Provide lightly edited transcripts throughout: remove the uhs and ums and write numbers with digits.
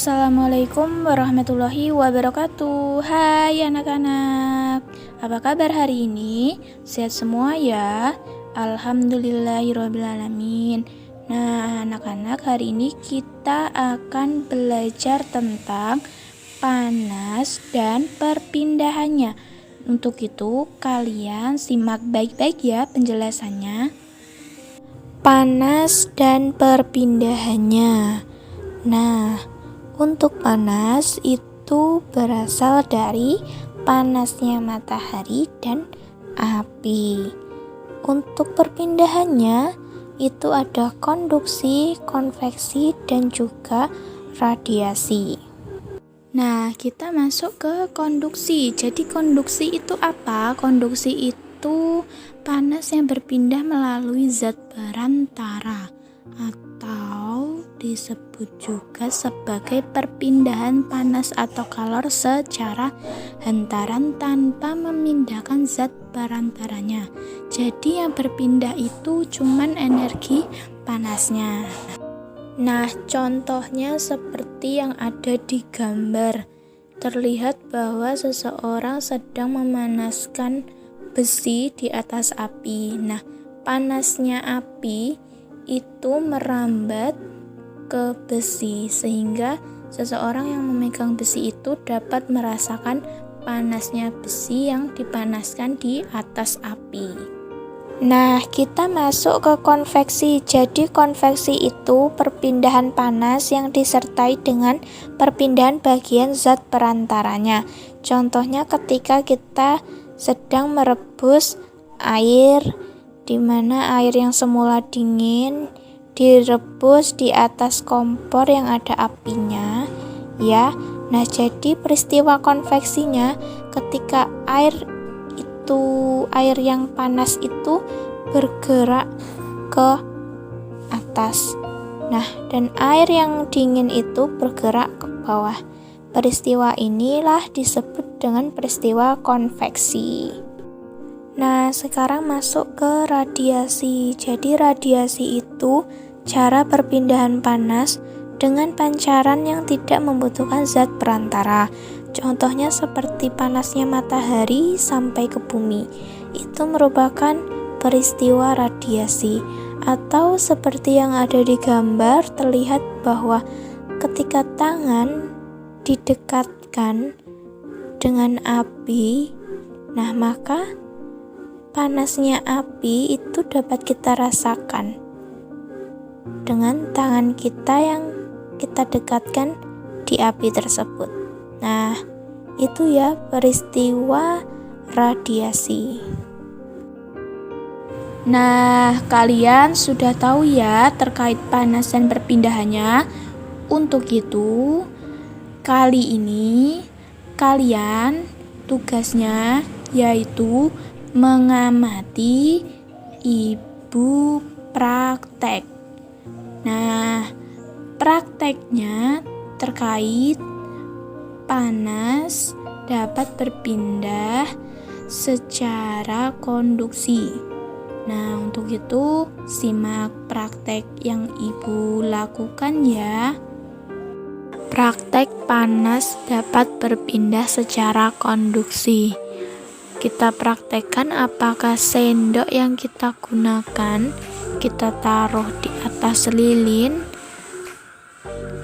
Assalamualaikum warahmatullahi wabarakatuh. Hai anak-anak, apa kabar hari ini? Sehat semua ya? Alhamdulillahirrabbilalamin. Nah anak-anak, hari ini kita akan belajar tentang panas dan perpindahannya. Untuk itu kalian simak baik-baik ya penjelasannya. Panas dan perpindahannya. Nah, untuk panas itu berasal dari panasnya matahari dan api. Untuk perpindahannya itu ada konduksi, konveksi, dan juga radiasi. Nah, kita masuk ke konduksi. Jadi konduksi itu apa? Konduksi itu panas yang berpindah melalui zat perantara atau disebut juga sebagai perpindahan panas atau kalor secara hantaran tanpa memindahkan zat perantaranya. Jadi yang berpindah itu cuman energi panasnya. Nah, contohnya seperti yang ada di gambar. Terlihat bahwa seseorang sedang memanaskan besi di atas api. Nah, panasnya api itu merambat ke besi sehingga seseorang yang memegang besi itu dapat merasakan panasnya besi yang dipanaskan di atas api. Nah, kita masuk ke konveksi. Jadi konveksi itu perpindahan panas yang disertai dengan perpindahan bagian zat perantaranya. Contohnya ketika kita sedang merebus air, di mana air yang semula dingin direbus di atas kompor yang ada apinya, ya. Nah, jadi peristiwa konveksinya ketika air yang panas itu bergerak ke atas. Nah, dan air yang dingin itu bergerak ke bawah. Peristiwa inilah disebut dengan peristiwa konveksi. Nah, sekarang masuk ke radiasi. Jadi radiasi itu cara perpindahan panas dengan pancaran yang tidak membutuhkan zat perantara. Contohnya seperti panasnya matahari sampai ke bumi. Itu merupakan peristiwa radiasi. Atau seperti yang ada di gambar, terlihat bahwa ketika tangan didekatkan dengan api, nah maka panasnya api itu dapat kita rasakan dengan tangan kita yang kita dekatkan di api tersebut. Nah, itu ya peristiwa radiasi. Nah, kalian sudah tahu ya terkait panas dan perpindahannya. Untuk itu, kali ini kalian tugasnya yaitu mengamati ibu praktek. Nah, prakteknya terkait panas dapat berpindah secara konduksi. Nah, untuk itu simak praktek yang ibu lakukan ya. Praktek panas dapat berpindah secara konduksi. Kita praktekkan apakah sendok yang kita gunakan kita taruh di atas lilin,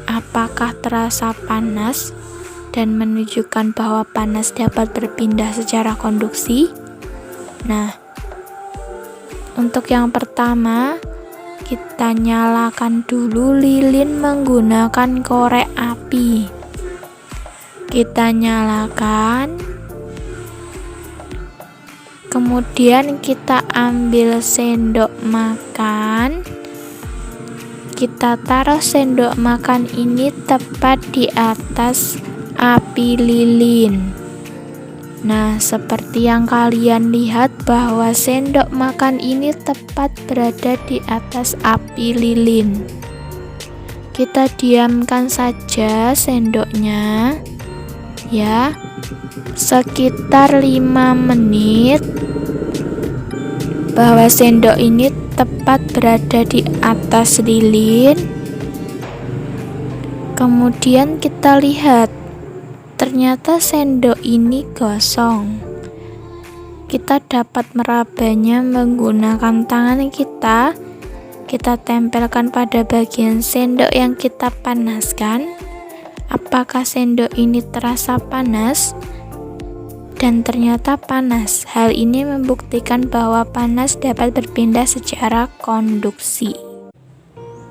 apakah terasa panas dan menunjukkan bahwa panas dapat berpindah secara konduksi. Nah, untuk yang pertama kita nyalakan dulu lilin menggunakan korek api. Kita nyalakan, kemudian kita ambil sendok makan, kita taruh sendok makan ini tepat di atas api lilin. Nah, seperti yang kalian lihat bahwa sendok makan ini tepat berada di atas api lilin. Kita diamkan saja sendoknya ya, sekitar 5 menit bahwa sendok ini tepat berada di atas lilin. Kemudian kita lihat, ternyata sendok ini gosong. Kita dapat merabanya menggunakan tangan kita. Kita tempelkan pada bagian sendok yang kita panaskan. Apakah sendok ini terasa panas? Dan ternyata panas. Hal ini membuktikan bahwa panas dapat berpindah secara konduksi.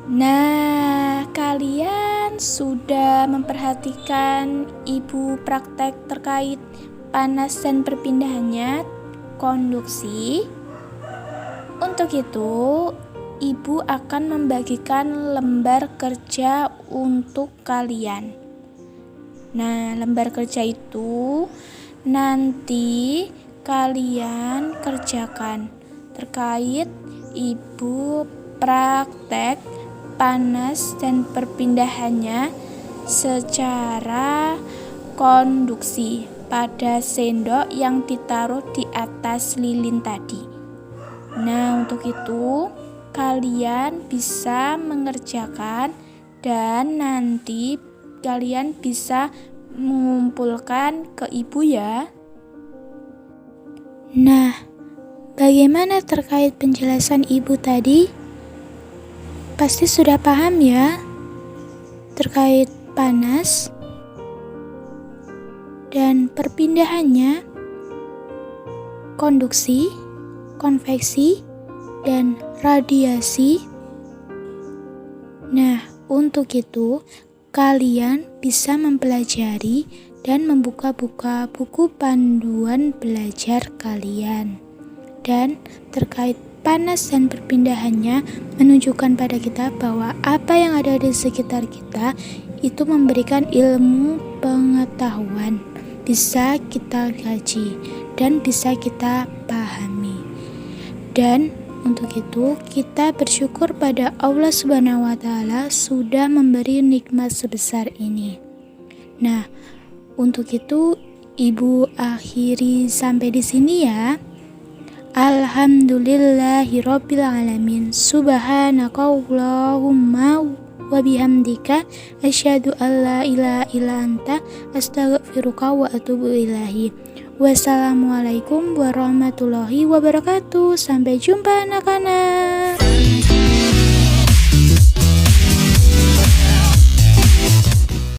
Nah, kalian sudah memperhatikan Ibu praktek terkait panas dan perpindahannya konduksi. Untuk itu, Ibu akan membagikan lembar kerja untuk kalian. Nah, lembar kerja itu nanti kalian kerjakan terkait Ibu praktek panas dan perpindahannya secara konduksi pada sendok yang ditaruh di atas lilin tadi. Nah, untuk itu kalian bisa mengerjakan dan nanti kalian bisa mengumpulkan ke ibu ya. Nah, bagaimana terkait penjelasan ibu tadi? Pasti sudah paham ya terkait panas dan perpindahannya, konduksi, konveksi, dan radiasi. Nah, untuk itu kalian bisa mempelajari dan membuka-buka buku panduan belajar kalian. Dan terkait panas dan perpindahannya menunjukkan pada kita bahwa apa yang ada di sekitar kita itu memberikan ilmu pengetahuan, bisa kita kaji dan bisa kita pahami. Dan untuk itu kita bersyukur pada Allah Subhanahu wa Ta'ala sudah memberi nikmat sebesar ini. Nah, untuk itu Ibu akhiri sampai di sini ya. Alhamdulillahirabbil alamin. Subhanakallahumma wa bihamdika asyhadu alla ilaha illa anta astaghfiruka wa atubu ilaihi. Wassalamualaikum warahmatullahi wabarakatuh. Sampai jumpa anak-anak.